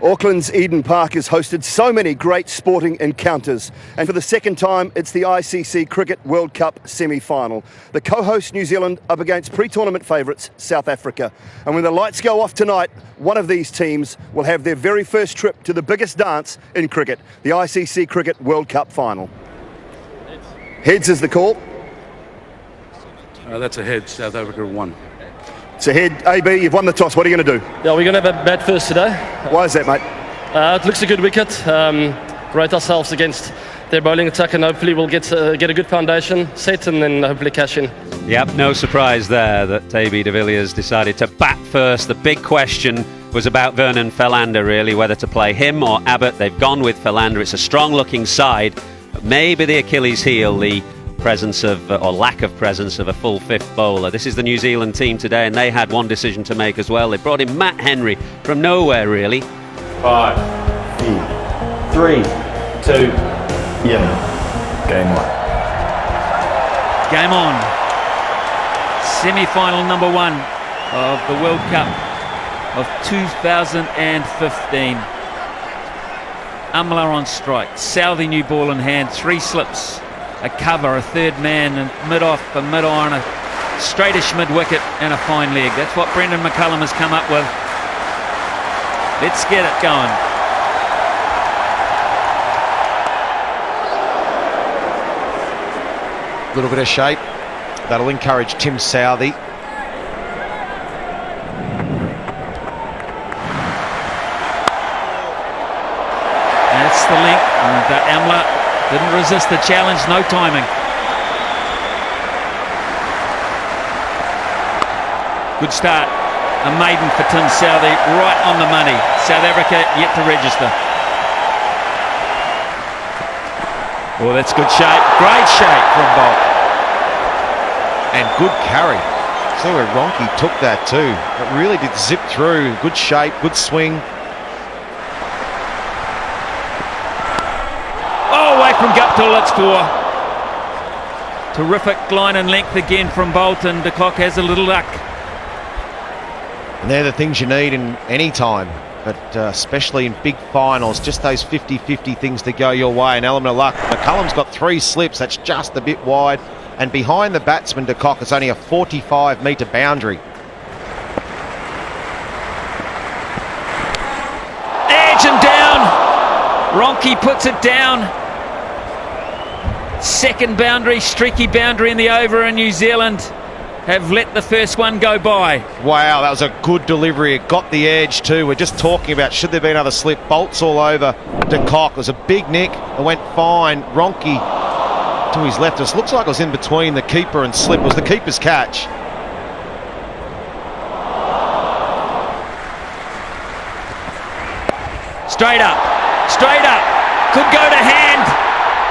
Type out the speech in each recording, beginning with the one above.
Auckland's Eden Park has hosted so many great sporting encounters, and for the second time it's the ICC Cricket World Cup semi-final. The co-host New Zealand up against pre-tournament favourites South Africa. And when the lights go off tonight, one of these teams will have their very first trip to the biggest dance in cricket, the ICC Cricket World Cup final. Heads is the call. That's a head. South Africa won. It's a head. AB, you've won the toss. What are you going to do? Yeah, we're going to have a bat first today. Why is that, mate? It looks a good wicket. Rate ourselves against their bowling attack, and hopefully we'll get a good foundation set and then hopefully cash in. Yep, no surprise there that AB de Villiers decided to bat first. The big question was about Vernon Philander, really, whether to play him or Abbott. They've gone with Philander. It's a strong-looking side, but maybe the Achilles heel, the presence of, or lack of presence of a full fifth bowler. This is the New Zealand team today, and they had one decision to make as well. They brought in Matt Henry from nowhere, really. 5, 4, 3, 2, yeah. Game on. Game on. Semi-final number 1 of the World Cup of 2015. Amla on strike. Southey new ball in hand. 3 slips. A cover, a third man, and mid-off, a mid-on, a straightish mid-wicket, and a fine leg. That's what Brendan McCullum has come up with. Let's get it going. A little bit of shape. That'll encourage Tim Southey. That's the link. And Amla didn't resist the challenge, no timing. Good start. A maiden for Tim Southey, right on the money. South Africa yet to register. Oh, that's good shape. Great shape from Bolt. And good carry. So where Ronke took that too. It really did zip through. Good shape, good swing. Away from Guptill, it's 4. Terrific line and length again from Bolton. De Kock has a little luck. And they're the things you need in any time, but especially in big finals, just those 50-50 things to go your way. An element of luck. McCullum's got 3 slips, that's just a bit wide. And behind the batsman, De Kock, it's only a 45-metre boundary. Edge and down. Ronke puts it down. Second boundary, streaky boundary in the over, and New Zealand have let the first one go by. Wow, that was a good delivery. It got the edge too. We're just talking about should there be another slip. Bolts all over De Kock. It was a big nick. It went fine. Ronke to his left. It looks like it was in between the keeper and slip. It was the keeper's catch. Straight up. Straight up. Could go to hand.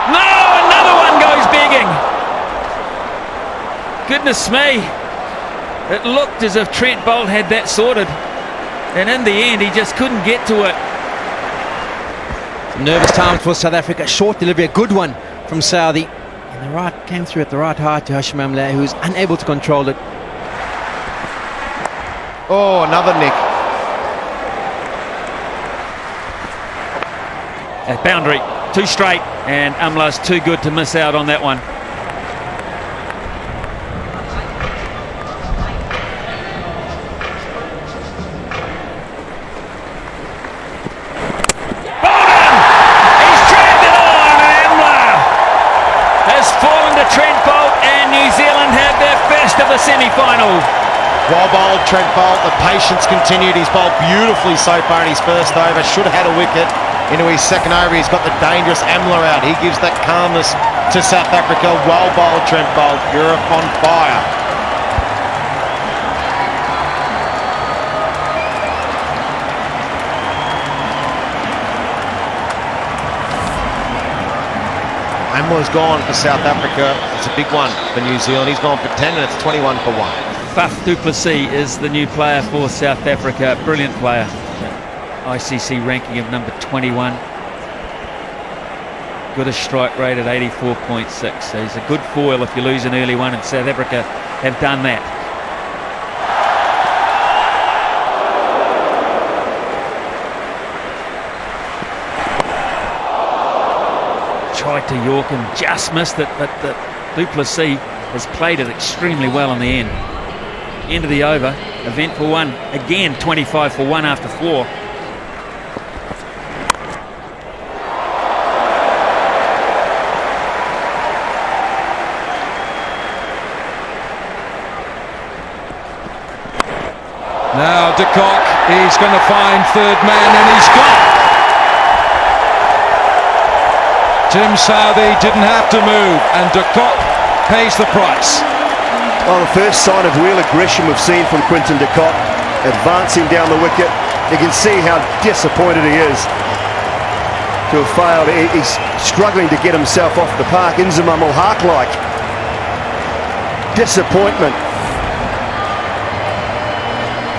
No, another one goes begging. Goodness me. It looked as if Trent Bolt had that sorted. And in the end, he just couldn't get to it. Nervous time for South Africa. Short delivery, a good one from Southey. And the right came through at the right height to Hashim Amla, who was unable to control it. Oh, another nick. At boundary, 2 straight. And Amla's too good to miss out on that one. Bolton! He's dragged it on, and Amla has fallen to Trent Bolt, and New Zealand have their first of the semi-final. Well bowled, Trent Bolt. The patience continued. He's bowled beautifully so far in his first over. Should have had a wicket. Into his second over, he's got the dangerous Amla out. He gives that calmness to South Africa. Well bowled, Trent Bolt. You're on fire. Amla's gone for South Africa. It's a big one for New Zealand. He's gone for 10 and it's 21 for 1. Faf du Plessis is the new player for South Africa. Brilliant player. ICC ranking of number 21. Good a strike rate at 84.6. So he's a good foil if you lose an early one, and South Africa have done that. tried to York and just missed it, but Du Plessis has played it extremely well in the end. End of the over, event for one, again 25 for one after 4. Now de Kock, he's going to find third man and he's gone. Tim Southey didn't have to move and de Kock pays the price. Well, the first sign of real aggression we've seen from Quinton de Kock, advancing down the wicket. You can see how disappointed he is to have failed. He's struggling to get himself off the park. Inzamam will hark like. Disappointment.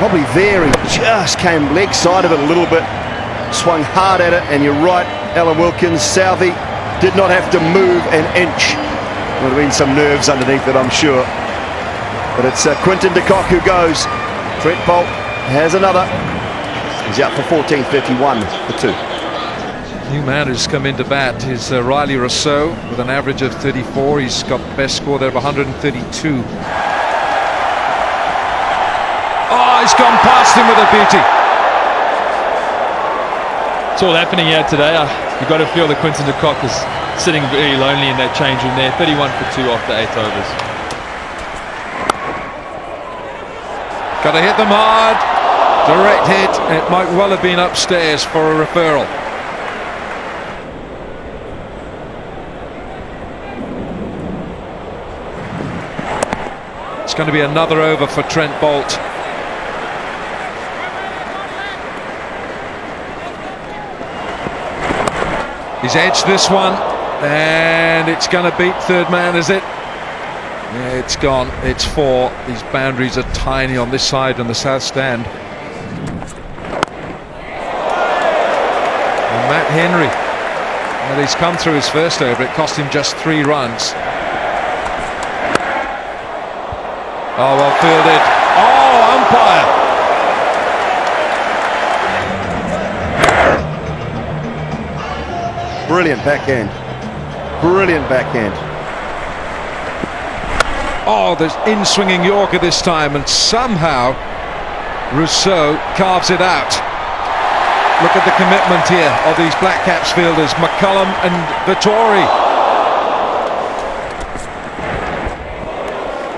Probably there, he just came leg side of it a little bit, swung hard at it, and you're right, Alan Wilkins, Southey did not have to move an inch. Would have been some nerves underneath it, I'm sure. But it's Quinton de Kock who goes. Trent Boult has another. He's out for 14.51 for 2. New man who's come into bat is Riley Rousseau with an average of 34. He's got the best score there of 132. Oh, he's gone past him with a beauty. It's all happening here today. You've got to feel that Quinton de Kock is sitting very lonely in that change room there. 31 for 2 after 8 overs. Got to hit them hard. Direct hit. It might well have been upstairs for a referral. It's going to be another over for Trent Boult. He's edged this one, and it's going to beat third man, is it? Yeah, it's gone. It's 4. These boundaries are tiny on this side and the south stand. And Matt Henry, well, he's come through his first over. It cost him just 3 runs. Oh, well fielded. Oh, umpire! Brilliant backhand. Brilliant backhand. Oh, there's in-swinging Yorker this time, and somehow Rousseau carves it out. Look at the commitment here of these Black Caps fielders, McCullum and Vettori.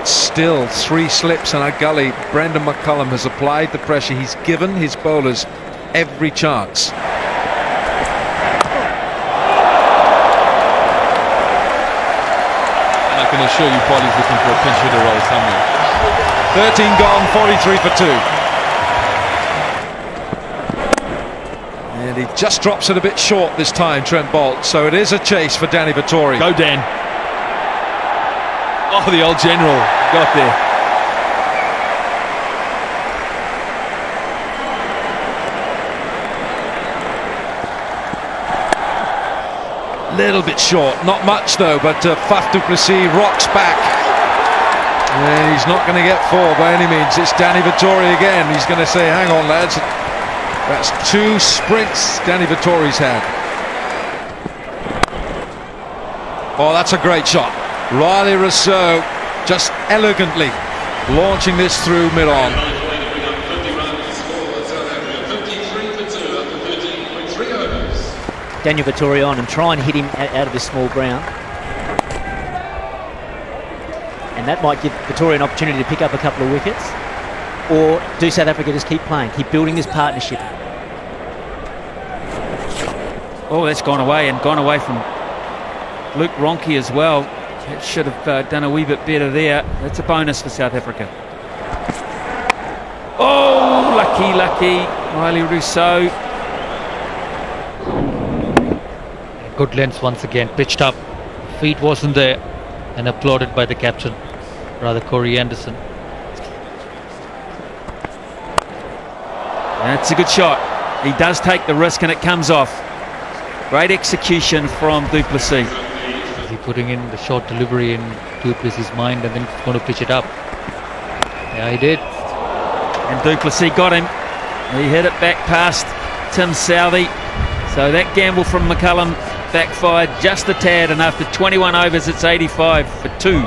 Still 3 slips and a gully. Brendan McCullum has applied the pressure. He's given his bowlers every chance. I can assure you Polly's looking for a pinch hitter role somewhere. 13 gone, 43 for 2. And he just drops it a bit short this time, Trent Boult. So it is a chase for Danny Vettori. Go Dan. Oh, the old general got there. Little bit short, not much though, but Faf du Plessis rocks back. And he's not going to get 4 by any means. It's Danny Vettori again. He's going to say, hang on lads, that's 2 sprints Danny Vettori's had. Oh, that's a great shot. Riley Rousseau just elegantly launching this through mid-on. Daniel Vettori on and try and hit him out of this small ground. And that might give Vettori an opportunity to pick up a couple of wickets. Or do South Africa just keep playing, keep building this partnership? Oh, that's gone away, and gone away from Luke Ronke as well. That should have done a wee bit better there. That's a bonus for South Africa. Oh, lucky Riley Rousseau. Good length once again, pitched up, feet wasn't there, and applauded by the captain, rather Corey Anderson. That's a good shot. He does take the risk and it comes off. Great execution from Du Plessis. Is he putting in the short delivery in Du Plessis' mind and then going to pitch it up? Yeah, he did. And Du Plessis got him. He hit it back past Tim Southey. So that gamble from McCullum backfired just a tad, and after 21 overs it's 85 for 2.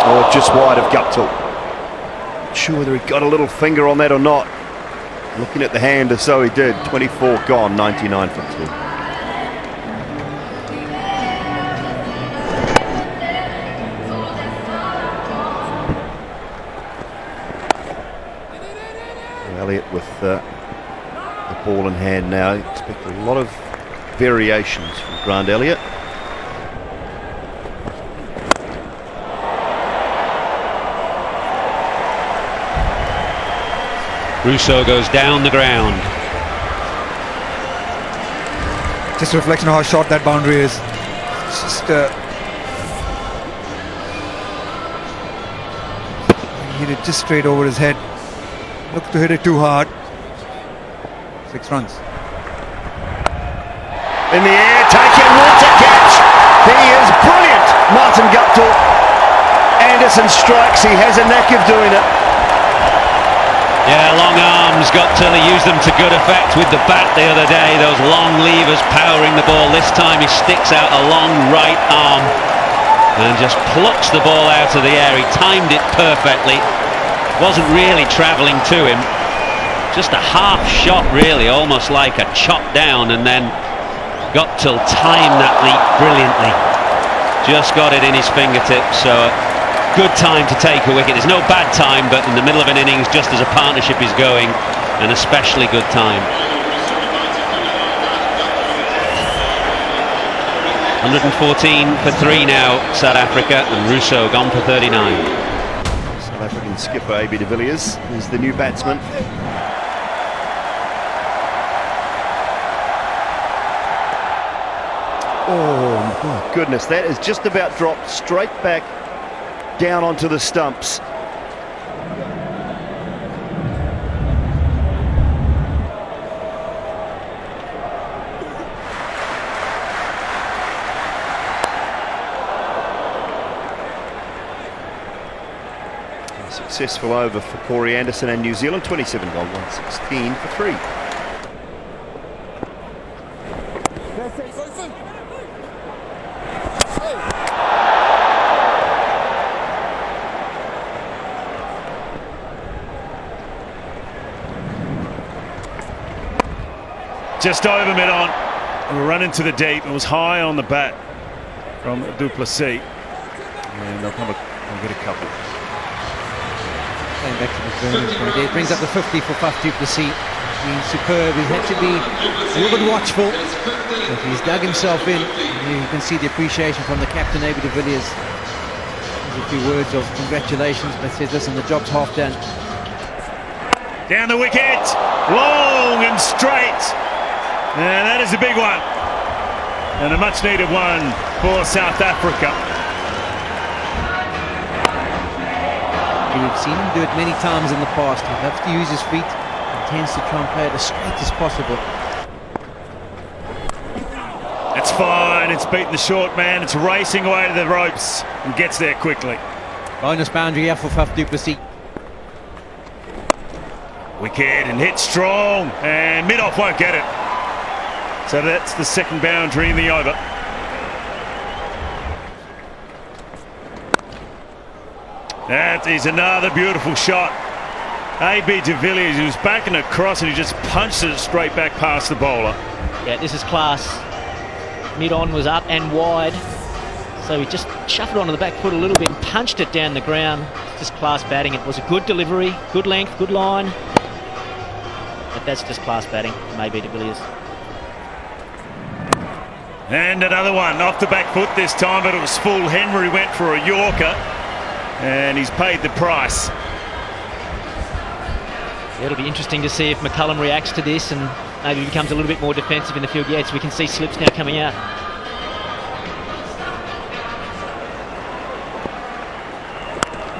Oh, just wide of Guptill. Not sure whether he got a little finger on that or not. Looking at the hand as though he did. 24 gone, 99 for 2. Elliott with the ball in hand now. Expect a lot of variations from Grant Elliott. Russo goes down the ground. Just a reflection of how short that boundary is. It's just he hit it just straight over his head. Looked to hit it too hard. 6 runs. In the air, taken, water catch. He is brilliant, Martin Guptill. Anderson strikes, he has a knack of doing it. Yeah, long arms. Guptill, he used them to good effect with the bat the other day. Those long levers powering the ball. This time he sticks out a long right arm and just plucks the ball out of the air. He timed it perfectly. Wasn't really travelling to him. Just a half shot really, almost like a chop down, and then Guptill timed that leap brilliantly. Just got it in his fingertips, so good time to take a wicket. There's no bad time, but in the middle of an innings, just as a partnership is going, an especially good time. 114 for 3 now, South Africa, and Russo gone for 39. South African skipper AB de Villiers is the new batsman. Oh my goodness, that is just about dropped straight back down onto the stumps. A successful over for Corey Anderson and New Zealand, 27 gone, 116 for 3. Just over mid-on, we'll run into the deep. It was high on the bat from du Plessis, and they'll get a couple. Playing back to McBurney, it brings up the 50 for Faf du Plessis. He's superb. He's had to be a little bit watchful, but he's dug himself in. You can see the appreciation from the captain, AB de Villiers. There's a few words of congratulations, but says, listen, the job's half done. Down the wicket, long and straight. And that is a big one, and a much needed one for South Africa. We've seen him do it many times in the past. He loves to use his feet and tends to try and play it as straight as possible. It's fine, it's beaten the short man, it's racing away to the ropes and gets there quickly. Bonus boundary here for Faf du Plessis. Wicket and hit strong, and mid-off won't get it. So that's the second boundary in the over. That is another beautiful shot. AB de Villiers, he was backing across and he just punched it straight back past the bowler. Yeah, this is class. Mid-on was up and wide, so he just shuffled onto the back foot a little bit and punched it down the ground. Just class batting. It was a good delivery, good length, good line. But that's just class batting from AB de Villiers. And another one off the back foot this time, but it was full. Henry went for a Yorker, and he's paid the price. It'll be interesting to see if McCullum reacts to this and maybe becomes a little bit more defensive in the field. Yeah, so we can see slips now coming out.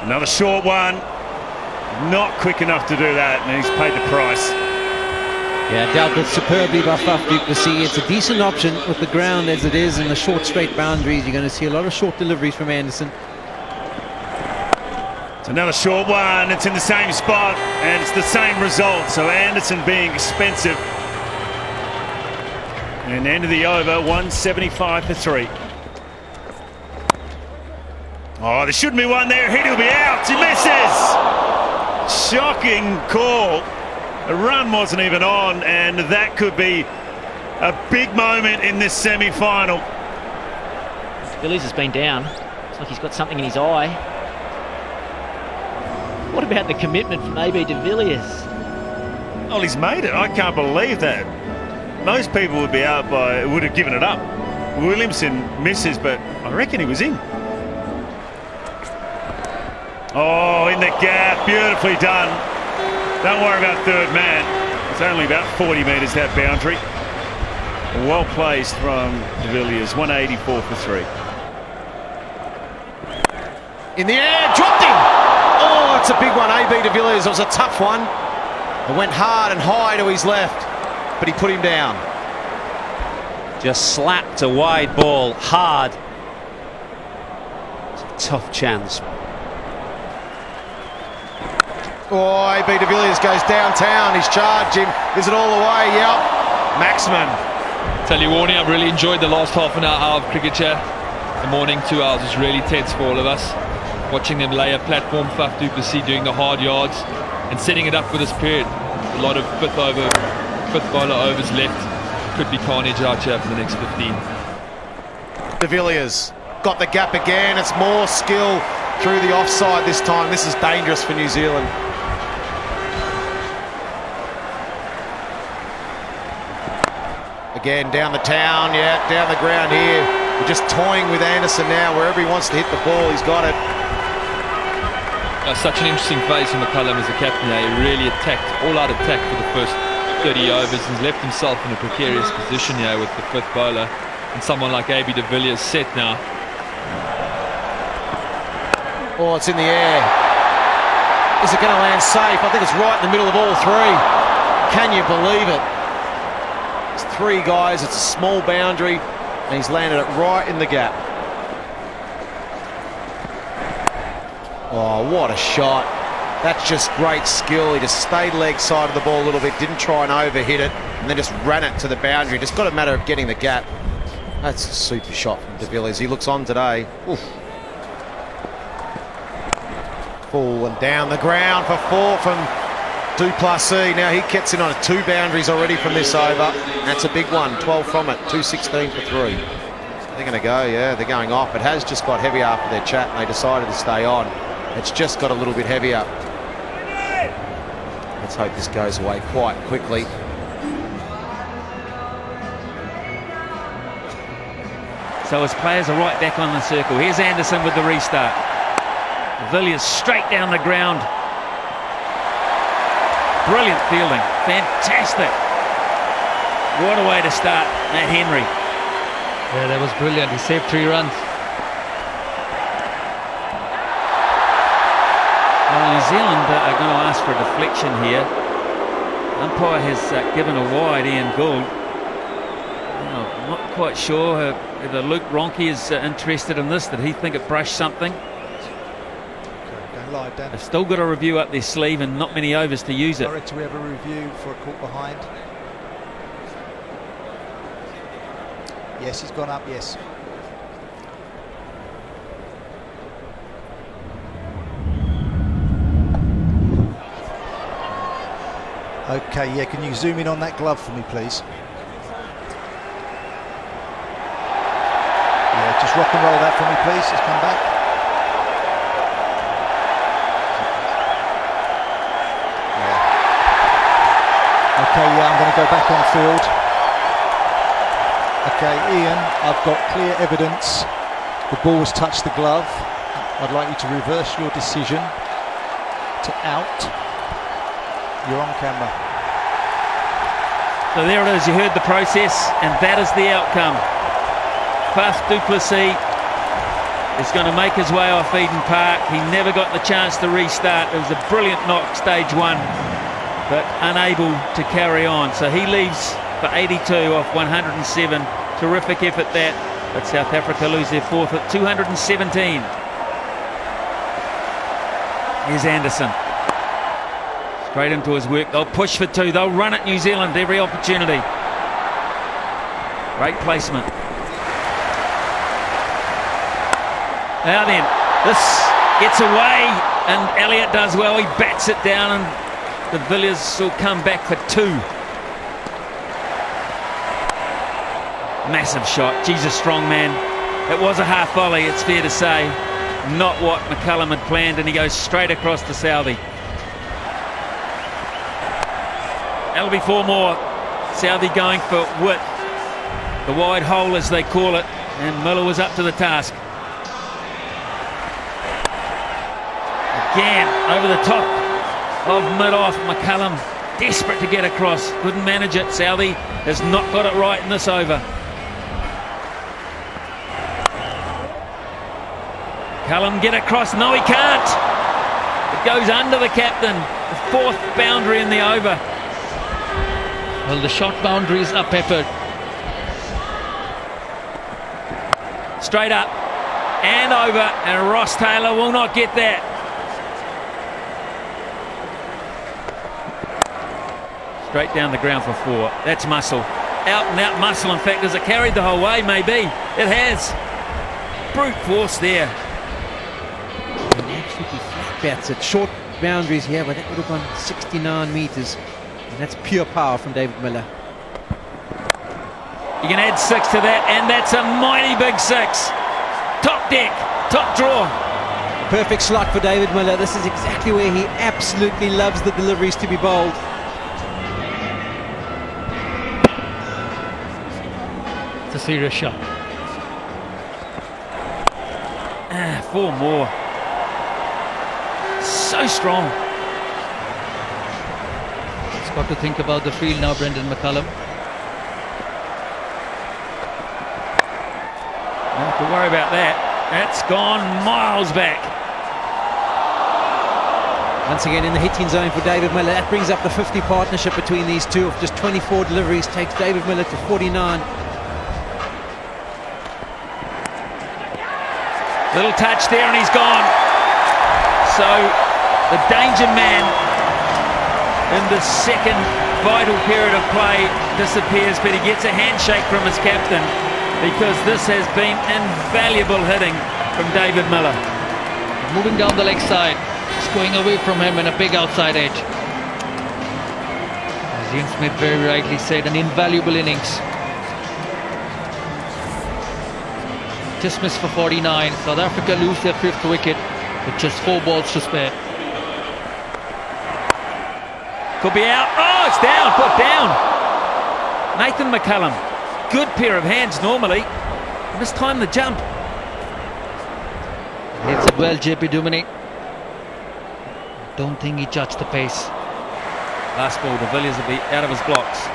Another short one. Not quick enough to do that, and he's paid the price. Yeah, dealt with superbly by Faf du Plessis. It's a decent option with the ground as it is and the short straight boundaries. You're going to see a lot of short deliveries from Anderson. It's another short one. It's in the same spot and it's the same result. So Anderson being expensive. And end of the over, 175 for 3. Oh, there shouldn't be one there. He'll be out. He misses. Shocking call. The run wasn't even on, and that could be a big moment in this semi-final. Villiers has been down. It's like he's got something in his eye. What about the commitment from AB de Villiers? Oh, he's made it. I can't believe that. Most people would have given it up. Williamson misses, but I reckon he was in. Oh, in the gap, beautifully done. Don't worry about third man. It's only about 40 metres, that boundary. Well placed from de Villiers, 184 for 3. In the air, dropped him! Oh, it's a big one, AB de Villiers. It was a tough one. It went hard and high to his left, but he put him down. Just slapped a wide ball hard. It's a tough chance. Oh, AB de Villiers goes downtown. He's charged him. Is it all the way? Yep. Maximum. Tell you, Warnie, I've really enjoyed the last half an hour of cricket here. The morning 2 hours was really tense for all of us. Watching them lay a platform, Faf du Plessis doing the hard yards and setting it up for this period. A lot of fifth bowler overs left. Could be carnage out here for the next 15. De Villiers got the gap again. It's more skill through the offside this time. This is dangerous for New Zealand. Again, down the town, yeah, down the ground here. We're just toying with Anderson now. Wherever he wants to hit the ball, he's got it. Such an interesting phase from McCullum as a captain. He really attacked, all-out attack for the first 30 overs. He's left himself in a precarious position here with the fifth bowler. And someone like AB de Villiers set now. Oh, it's in the air. Is it going to land safe? I think it's right in the middle of all three. Can you believe it? It's 3 guys, it's a small boundary, and he's landed it right in the gap. Oh, what a shot. That's just great skill. He just stayed leg side of the ball a little bit, didn't try and overhit it, and then just ran it to the boundary. Just got a matter of getting the gap. That's a super shot from de Villiers. He looks on today. Oof. Full and down the ground for 4 from du Plessis. Now he gets in on 2 boundaries already from this over. That's a big one, 12 from it, 216 for 3. They're going to go, yeah, they're going off. It has just got heavy after their chat and they decided to stay on. It's just got a little bit heavier. Let's hope this goes away quite quickly. So his players are right back on the circle. Here's Anderson with the restart. Villiers straight down the ground. Brilliant fielding, fantastic. What a way to start, Matt Henry. Yeah, that was brilliant. He saved 3 runs. Well, New Zealand are going to ask for a deflection here. Umpire has given a wide, Ian Gould. I'm not quite sure whether Luke Ronke is interested in this. Did he think it brushed something? Live, Dan. They've still got a review up their sleeve and not many overs to use it. Director, we have a review for a caught behind. Yes, he's gone up, yes. Okay, yeah, can you zoom in on that glove for me, please? Yeah, just rock and roll that for me, please. Just come back. Okay, yeah, I'm going to go back on field. Okay, Ian, I've got clear evidence the ball has touched the glove. I'd like you to reverse your decision to out. You're on camera. So there it is, you heard the process, and that is the outcome. Faf du Plessis is going to make his way off Eden Park. He never got the chance to restart. It was a brilliant knock, stage 1. but unable to carry on. So he leaves for 82 off 107. Terrific effort that. But South Africa lose their fourth at 217. Here's Anderson. Straight into his work. They'll push for two. They'll run at New Zealand every opportunity. Great placement. Now then, this gets away, and Elliott does well. He bats it down, and the Villiers will come back for two. Massive shot. Jesus, strong man. It was a half volley, it's fair to say. Not what McCullum had planned, and he goes straight across to Southey. That'll be four more. Southey going for width. The wide hole, as they call it, and Miller was up to the task. Again, over the top of mid-off. McCullum desperate to get across. Couldn't manage it. Southey has not got it right in this over. McCullum get across. No, he can't. It goes under the captain. The fourth boundary in the over. Well, the short boundary is up peppered. Straight up and over, and Ross Taylor will not get that. Straight down the ground for four. That's muscle. Out and out muscle. In fact, has it carried the whole way? Maybe. It has. Brute force there. Absolutely flat bats at short boundaries here, but that would have gone 69 metres. And that's pure power from David Miller. You can add six to that, and that's a mighty big six. Top deck, top draw. Perfect slot for David Miller. This is exactly where he absolutely loves the deliveries to be bowled. It's a serious shot. Four more. So strong. It's got to think about the field now, Brendan McCullum. Don't have to worry about that. That's gone miles back. Once again in the hitting zone for David Miller. That brings up the 50 partnership between these two of just 24 deliveries. Takes David Miller to 49. Little touch there and he's gone. So the danger man in the second vital period of play disappears, but he gets a handshake from his captain, because this has been invaluable hitting from David Miller. Moving down the leg side, it's going away from him in a big outside edge. As Ian Smith very rightly said, an invaluable innings. Just missed for 49. South Africa lose their fifth wicket with just 4 balls to spare. Could be out. Oh, it's down, put down. Nathan McCullum. Good pair of hands normally. Missed time the jump. Hits it well, JP Duminy. Don't think he judged the pace. Last ball, de Villiers will be out of his blocks.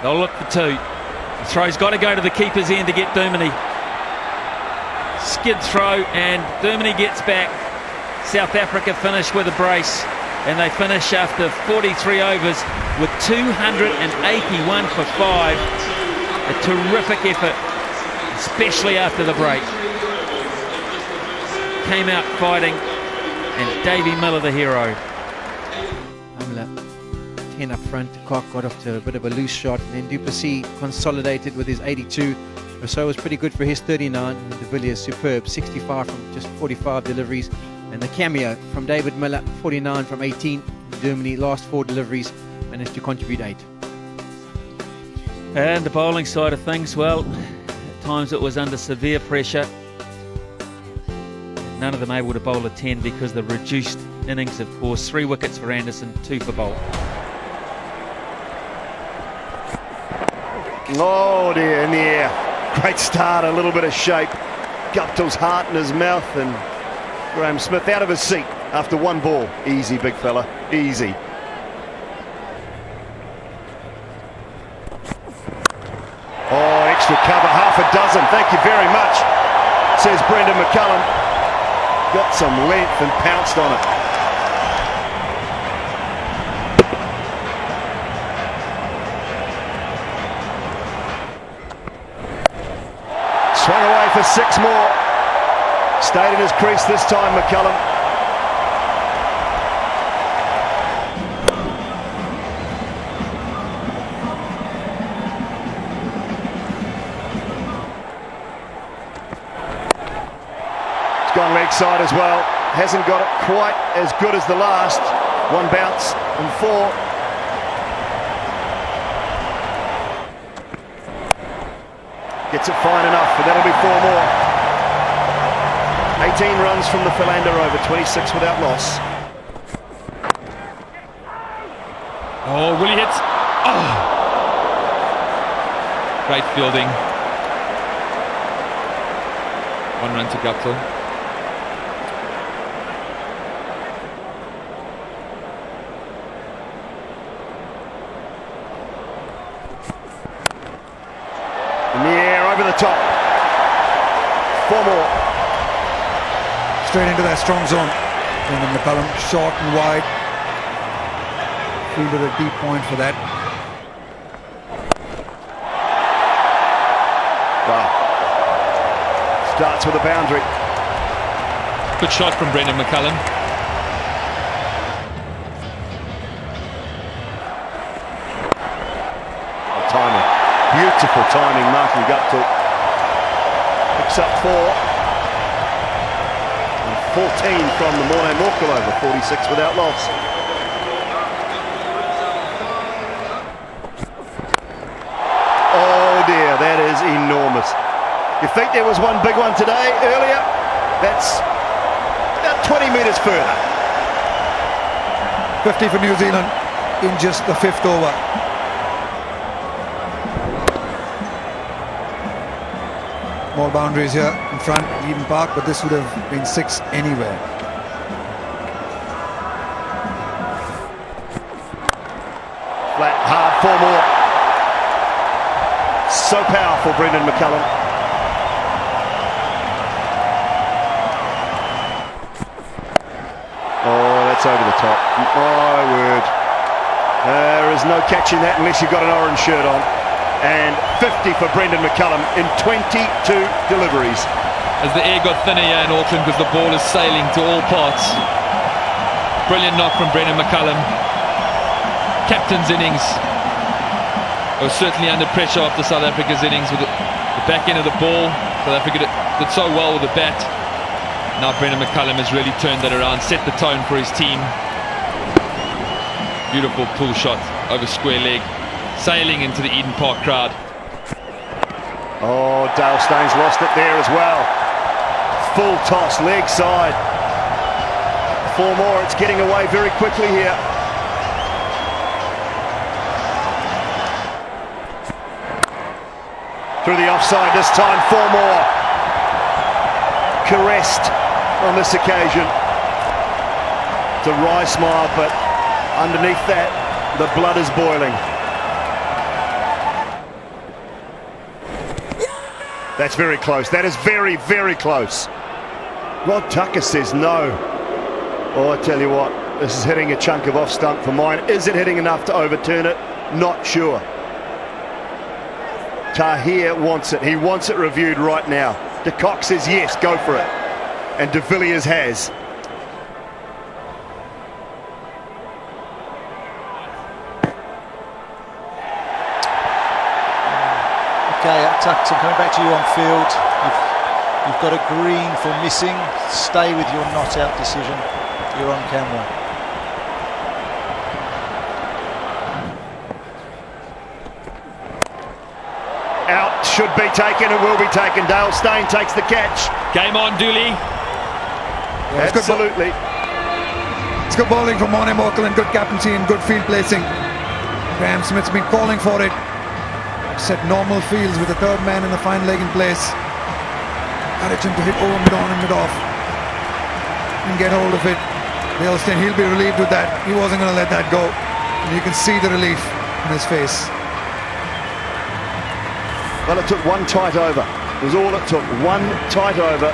They'll look for two. The throw's got to go to the keeper's end to get Duminy. Skid throw, and Duminy gets back. South Africa finish with a brace, and they finish after 43 overs with 281 for 5. A terrific effort, especially after the break. Came out fighting, and Davey Miller the hero. Miller 10 up front. Clark got off to a bit of a loose shot, and then du Plessis consolidated with his 82. Rousseau was pretty good for his 39, and de Villiers superb, 65 from just 45 deliveries. And the cameo from David Miller, 49 from 18. Germany, last 4 deliveries, managed to contribute 8. And the bowling side of things, well, at times it was under severe pressure. None of them able to bowl a 10 because the reduced innings, of course. 3 wickets for Anderson, 2 for Bolt. Oh dear, in the air. Great start, a little bit of shape. Guptill's heart in his mouth, and Graham Smith out of his seat after 1 ball. Easy, big fella, easy. Oh, extra cover, half a dozen. Thank you very much, says Brendan McCullum. Got some length and pounced on it. Swung away for 6 more. Stayed in his crease this time, McCullum. It's gone leg side as well. Hasn't got it quite as good as the last. 1 bounce and 4. Gets it fine enough, but that'll be 4 more. 18 runs from the Philander over, 26 without loss. Oh, will he hit? Oh! Great fielding. 1 run to Guptill. In the air, over the top. 4 more. Straight into that strong zone. And then McCullum short and wide. Fielded a deep point for that. Wow. Starts with a boundary. Good shot from Brendan McCullum. Timing. Beautiful timing, Martin Guptill. Picks up 4. And 14 from the Morne Morkel over, 46 without loss. Oh dear, that is enormous. You think there was one big one today, earlier? That's about 20 metres further. 50 for New Zealand in just the 5th over. More boundaries here in front, Eden Park, but this would have been 6 anywhere. Flat, hard, 4 more. So powerful, Brendan McCullum. Oh, that's over the top. My word. There is no catching that unless you've got an orange shirt on. And 50 for Brendan McCullum in 22 deliveries. As the air got thinner here in Auckland because the ball is sailing to all parts. Brilliant knock from Brendan McCullum. Captain's innings. Was certainly under pressure after South Africa's innings with the back end of the ball. South Africa did so well with the bat. Now Brendan McCullum has really turned that around, set the tone for his team. Beautiful pull shot over square leg, sailing into the Eden Park crowd. Oh, Dale Steyn's lost it there as well. Full toss, leg side. 4 more, it's getting away very quickly here. Through the offside this time, 4 more. Caressed on this occasion. It's a wry smile, but underneath that, the blood is boiling. That's very close. That is very, very close. Rod Tucker says no. Oh, I tell you what, this is hitting a chunk of off stump for mine. Is it hitting enough to overturn it? Not sure. Tahir wants it. He wants it reviewed right now. De Kock says yes, go for it. And de Villiers has. Okay, Tuckton, coming back to you on field. You've got a green for missing. Stay with your not out decision. You're on camera. Out, should be taken, it will be taken. Dale Steyn takes the catch. Game on, Dooley. Yeah, absolutely. It's good bowling from Morne Morkel and good captaincy and good field placing. Graham Smith's been calling for it. Set normal fields with the 3rd man in the fine leg in place. Encourage him to hit over mid-on and mid-off and get hold of it. Dale Steyn, he'll be relieved with that. He wasn't going to let that go. And you can see the relief in his face. Well, it took 1 tight over. It was all it took. 1 tight over.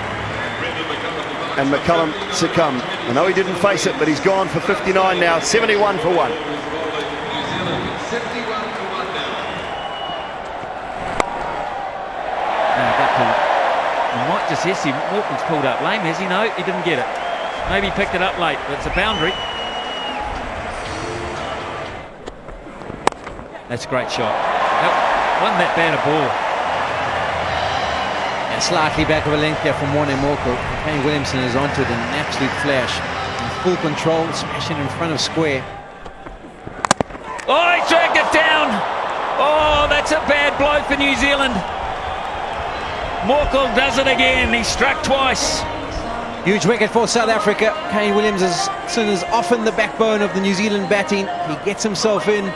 And McCullum succumbed. I know he didn't face it, but he's gone for 59 now. 71 for 1. might just, yes, Morton's pulled up lame, has he? No, he didn't get it. Maybe he picked it up late, but it's a boundary. That's a great shot. That wasn't that bad a ball. And slightly back of a length here from Morne Morkel. Kane Williamson is onto it in an absolute flash. In full control, smashing in front of square. Oh, he dragged it down. Oh, that's a bad blow for New Zealand. Morkel does it again. He struck twice. Huge wicket for South Africa. Kane Williamson is often the backbone of the New Zealand batting. He gets himself in.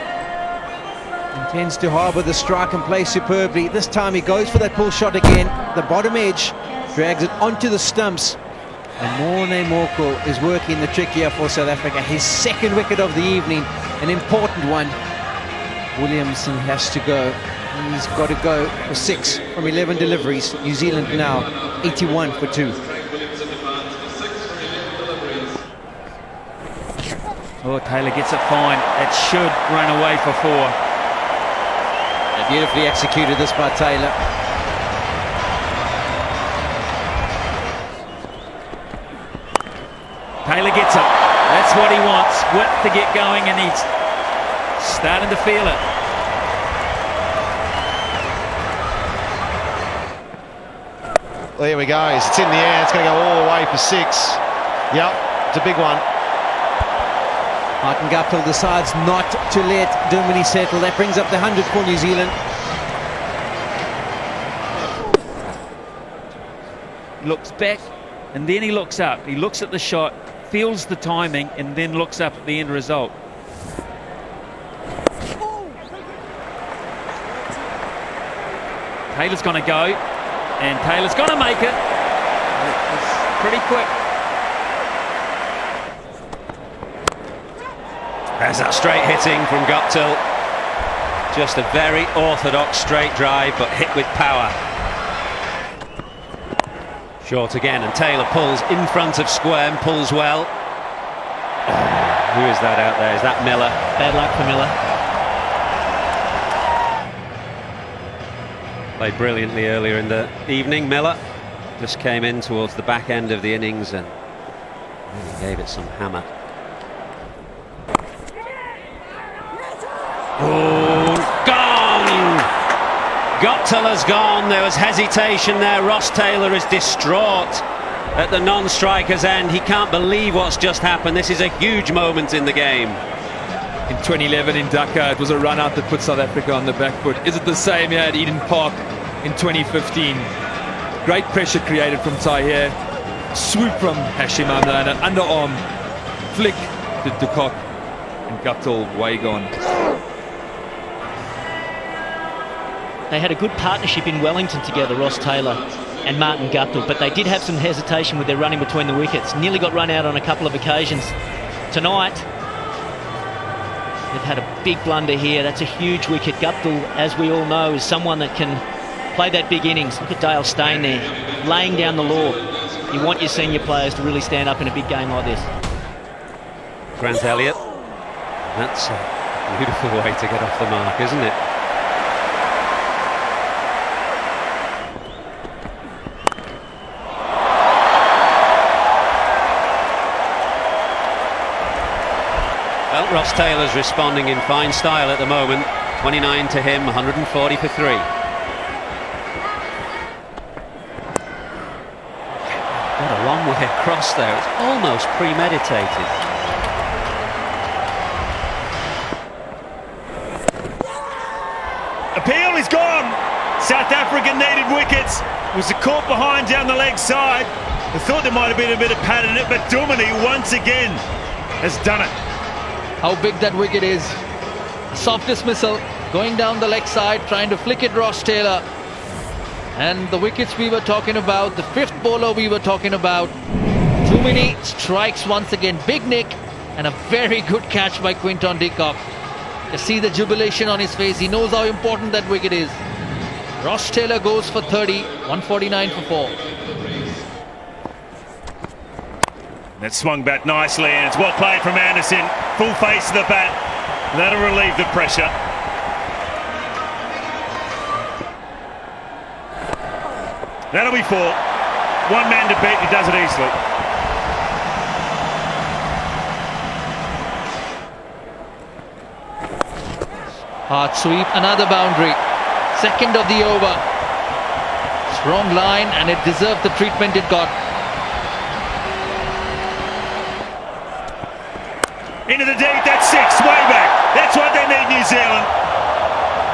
Intends to harbour the strike and play superbly. This time he goes for that pull shot again. The bottom edge, drags it onto the stumps. And Morne Morkel is working the trick here for South Africa. His second wicket of the evening, an important one. Williamson has to go. He's got to go for 6 from 11 deliveries. New Zealand now 81 for 2. Oh, Taylor gets it fine. It should run away for 4. Beautifully executed this by Taylor. Taylor gets it. That's what he wants. Width to get going, and he's starting to feel it. Well, here we go. It's in the air. It's going to go all the way for 6. Yep, it's a big one. Martin Guptill decides not to let Dumini settle. That brings up the 100 for New Zealand. Looks back and then he looks up. He looks at the shot, feels the timing, and then looks up at the end result. Taylor's going to go, and Taylor's going to make it. It's pretty quick. There's that straight hitting from Guptill. Just a very orthodox straight drive, but hit with power. Short again, and Taylor pulls in front of square and pulls well. Oh, who is that out there? Is that Miller? Bad luck for Miller. Played brilliantly earlier in the evening. Miller just came in towards the back end of the innings and really gave it some hammer. Oh, gone! Guptill has gone. There was hesitation there. Ross Taylor is distraught at the non-striker's end. He can't believe what's just happened. This is a huge moment in the game. In 2011 in Dhaka, it was a run-out that put South Africa on the back foot. Is it the same here at Eden Park in 2015? Great pressure created from Tahir. Swoop from Hashim Amla and an underarm flick to de Kock. And Guptill way gone. They had a good partnership in Wellington together, Ross Taylor and Martin Guptill, but they did have some hesitation with their running between the wickets. Nearly got run out on a couple of occasions. Tonight, they've had a big blunder here. That's a huge wicket. Guptill, as we all know, is someone that can play that big innings. Look at Dale Steyn there, laying down the law. You want your senior players to really stand up in a big game like this. Grant Elliott. That's a beautiful way to get off the mark, isn't it? Well, Ross Taylor's responding in fine style at the moment. 29 to him, 140 for 3. Got a long way across there. It's almost premeditated. Appeal is gone. South Africa needed wickets. Was caught behind down the leg side. I thought there might have been a bit of pad in it, but Dumini once again has done it. How big that wicket is. Soft dismissal, going down the leg side, trying to flick it Ross Taylor. And the wickets we were talking about, the fifth bowler we were talking about. Dumini strikes once again. Big nick and a very good catch by Quinton de Kock. You see the jubilation on his face. He knows how important that wicket is. Ross Taylor goes for 30, 149 for 4. That swung back nicely, and it's well played from Anderson. Full face of the bat. That'll relieve the pressure. That'll be 4. one man to beat, he does it easily. Hard sweep, another boundary. Second of the over. Strong line, and it deserved the treatment it got. Into the deep, that's 6, way back. That's what they need, New Zealand.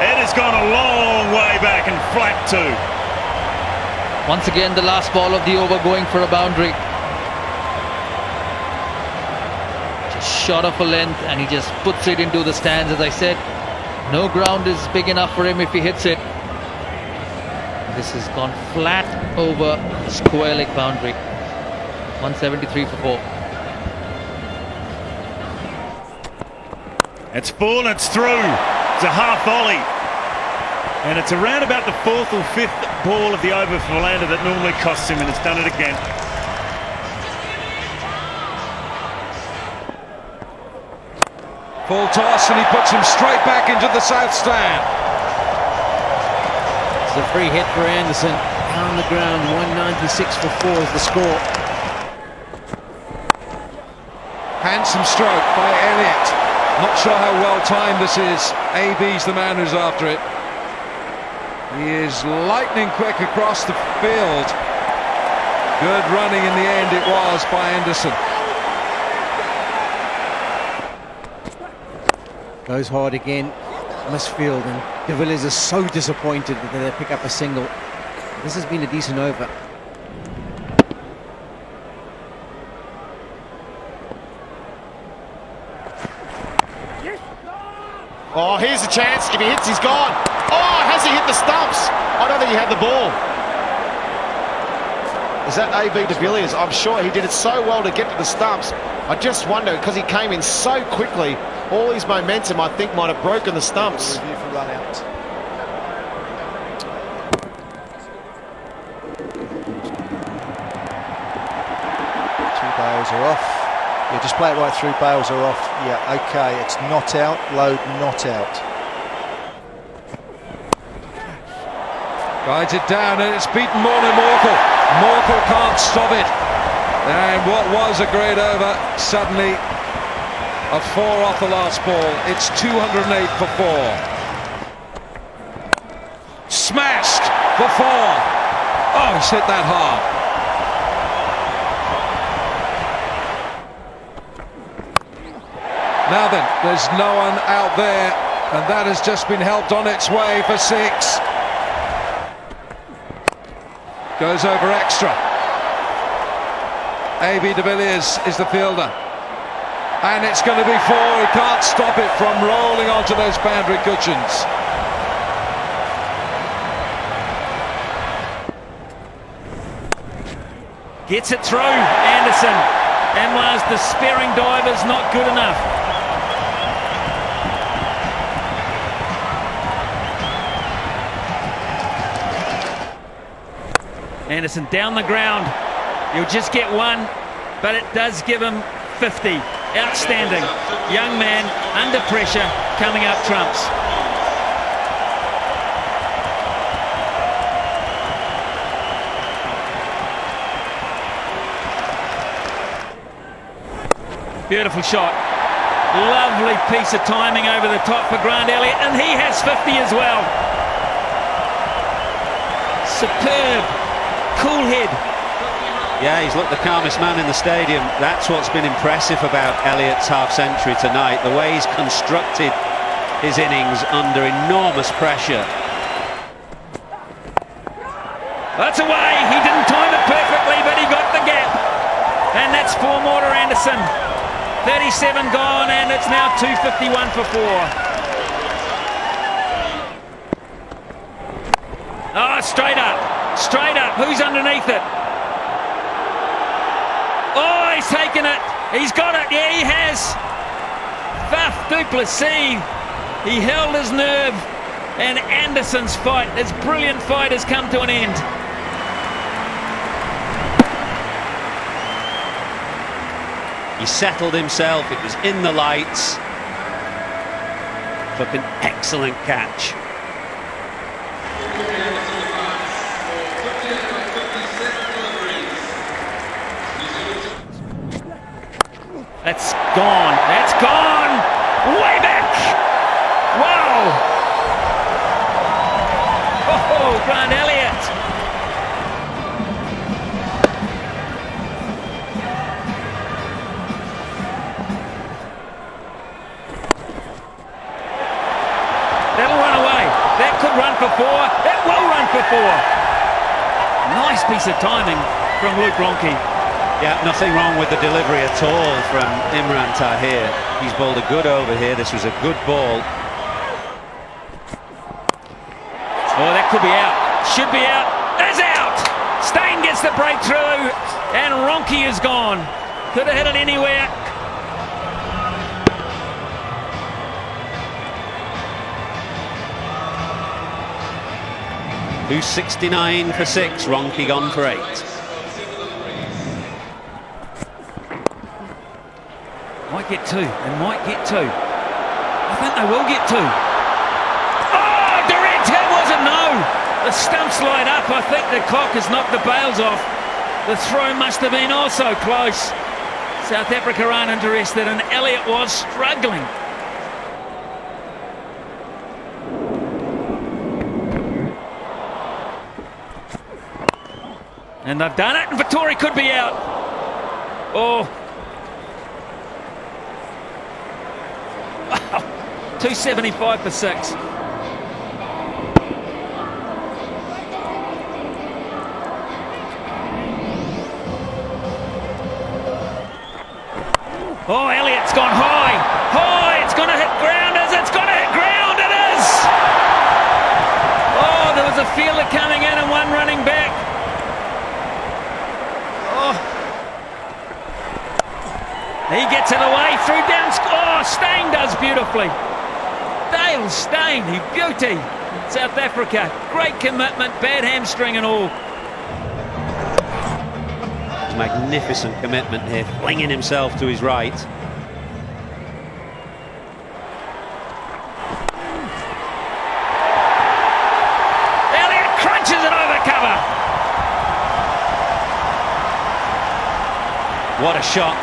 It has gone a long way back and flat 2. Once again, the last ball of the over going for a boundary. Just short of a length, and he just puts it into the stands. As I said, no ground is big enough for him if he hits it. This has gone flat over the square leg boundary. 173 for 4. It's full and it's through. It's a half volley. And it's around about the 4th or 5th ball of the over for Philander that normally costs him, and it's done it again. Full toss, and he puts him straight back into the south stand. It's a free hit for Anderson. On the ground, 196 for 4 is the score. Handsome stroke by Elliott. Not sure how well timed this is. AB's the man who's after it. He is lightning quick across the field. Good running in the end it was by Anderson. Goes hard again, misfield, and de Villiers is so disappointed that they pick up a single. This has been a decent over. Oh, here's a chance. If he hits, he's gone. Oh, has he hit the stumps? I don't think he had the ball. Is that AB de Villiers? I'm sure he did it so well to get to the stumps. I just wonder, because he came in so quickly, all his momentum, I think, might have broken the stumps. Review for run out. Two bails are off. Yeah, just play it right through. Bails are off. Yeah, okay. It's not out. Load not out. Rides it down, and it's beaten Morne Morkel. Morkel can't stop it. And what was a great over, suddenly a 4 off the last ball. It's 208 for 4. Smashed for 4. Oh, he's hit that hard. Now then, there's no one out there, and that has just been helped on its way for 6. Goes over extra. AB de Villiers is the fielder. And it's going to be 4. He can't stop it from rolling onto those boundary cushions. Gets it through, Anderson. Amlar's despairing dive is not good enough. Anderson down the ground. He'll just get 1, but it does give him 50. Outstanding. Young man, under pressure, coming up trumps. Beautiful shot. Lovely piece of timing over the top for Grant Elliott, and he has 50 as well. Superb. Cool head. Yeah, he's looked the calmest man in the stadium. That's what's been impressive about Elliott's half-century tonight, the way he's constructed his innings under enormous pressure. That's away. He didn't time it perfectly, but he got the gap. And that's 4 more to Anderson. 37 gone, and it's now 251 for 4. Oh, straight up. Straight up. Who's underneath it? Oh, he's taken it. He's got it. Yeah, he has. Faf du Plessis. He held his nerve. And Anderson's fight, his brilliant fight, has come to an end. He settled himself. It was in the lights. Took an excellent catch. That's gone. That's gone. Way back. Wow. Oh, Grant Elliott. That'll run away. That could run for 4. That will run for 4. Nice piece of timing from Luke Ronke. Yeah, nothing wrong with the delivery at all from Imran Tahir. He's bowled a good over here. This was a good ball. Oh, that could be out. Should be out. Is out. Steyn gets the breakthrough, and Ronke is gone. Could have hit it anywhere. Who's 69 for 6? Ronke gone for 8. Might get 2. They might get 2. I think they will get 2. Oh, direct hit wasn't no. The stumps light up. I think the cock has knocked the bails off. The throw must have been also close. South Africa aren't interested, and Elliott was struggling. And they've done it, and Vittori could be out. Oh. 275 for 6. Oh, Elliott's gone high. High, it's going to hit ground. It's going to hit ground. It is. Oh, there was a fielder coming in and one running back. Oh. He gets it away through down. Oh, Steyn does beautifully. Dale Steyn, he beauty. South Africa, great commitment, bad hamstring and all. Magnificent commitment here, flinging himself to his right. Elliott crunches it over cover. What a shot.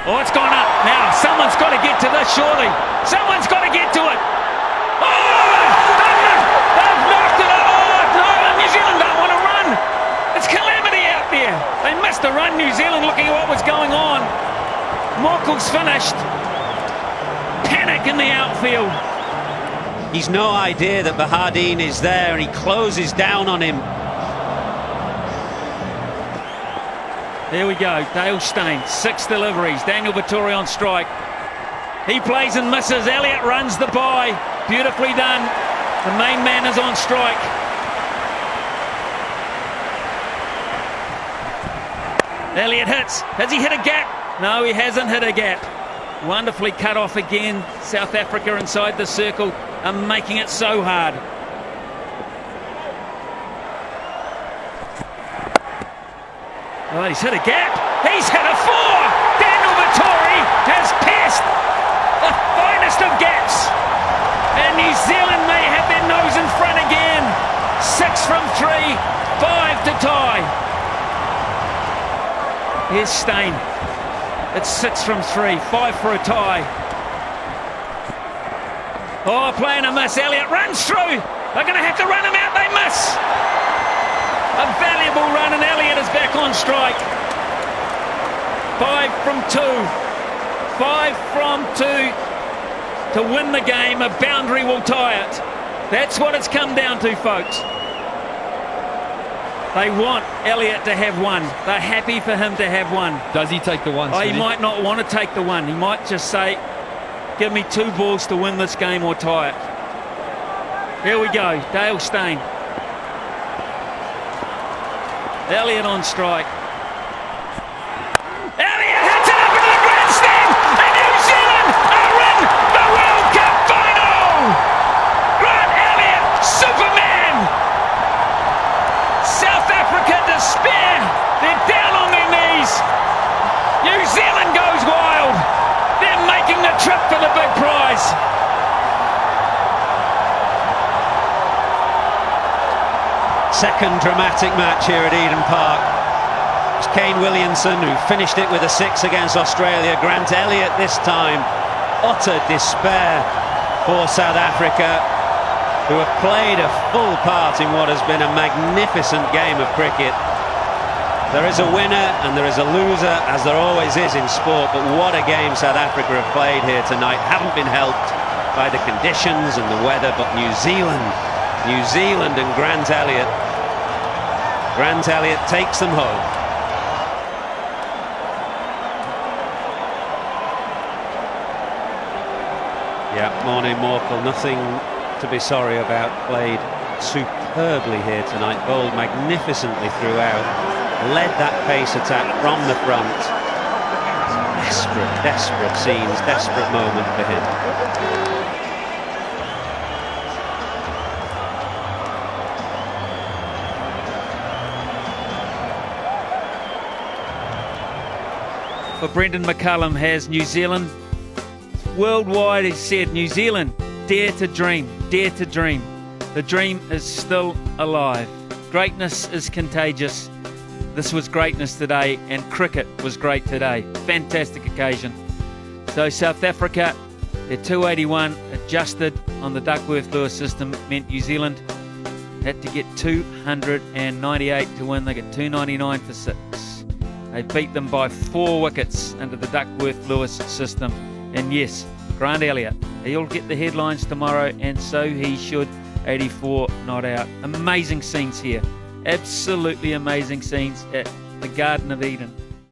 Oh, it's gone up. Now, someone's got to get to this, surely. Someone's got to get to it. Oh, they've knocked it. Oh, no, New Zealand don't want to run. It's calamity out there. They missed a run, New Zealand, looking at what was going on. Morkel's finished. Panic in the outfield. He's no idea that Bahardine is there, and he closes down on him. There we go, Dale Steyn, 6 deliveries, Daniel Vittori on strike. He plays and misses, Elliott runs the bye, beautifully done. The main man is on strike. Elliott hits, has he hit a gap? No, he hasn't hit a gap. Wonderfully cut off again, South Africa inside the circle are making it so hard. Oh, he's hit a gap. He's hit a 4. Daniel Vittori has pierced the finest of gaps. And New Zealand may have their nose in front again. 6 from 3, 5 to tie. Here's Steyn. It's 6 from 3, 5 for a tie. Oh, playing a miss. Elliott runs through. They're going to have to run him out. They miss. A valuable run, and Elliott is back on strike. 5 from 2. 5 from 2 to win the game. A boundary will tie it. That's what it's come down to, folks. They want Elliott to have 1. They're happy for him to have 1. Does he take the 1? Oh, he might not want to take the 1. He might just say, give me 2 balls to win this game or tie it. Here we go, Dale Steyn. Elliott on strike. Elliott hits it up into the grandstand, and New Zealand are in the World Cup final! Grant Elliott, Superman! South Africa despair. They're down on their knees. New Zealand goes wild. They're making the trip for the big prize. Second dramatic match here at Eden Park. It's Kane Williamson who finished it with a 6 against Australia. Grant Elliott this time. Utter despair for South Africa, who have played a full part in what has been a magnificent game of cricket. There is a winner and there is a loser, as there always is in sport, but what a game South Africa have played here tonight. Haven't been helped by the conditions and the weather, but New Zealand and Grant Elliott. Grant Elliott takes them home. Yeah, morning Morkel, nothing to be sorry about. Played superbly here tonight, bowled magnificently throughout, led that pace attack from the front. Desperate scenes, desperate moment for him. For Brendan McCullum has New Zealand. Worldwide, he said, New Zealand, dare to dream, dare to dream. The dream is still alive. Greatness is contagious. This was greatness today, and cricket was great today. Fantastic occasion. So South Africa, their 281 adjusted on the Duckworth-Lewis system meant New Zealand had to get 298 to win. They get 299 for 6. They beat them by 4 wickets under the Duckworth-Lewis system. And yes, Grant Elliott, he'll get the headlines tomorrow, and so he should. 84 not out. Amazing scenes here. Absolutely amazing scenes at the Garden of Eden.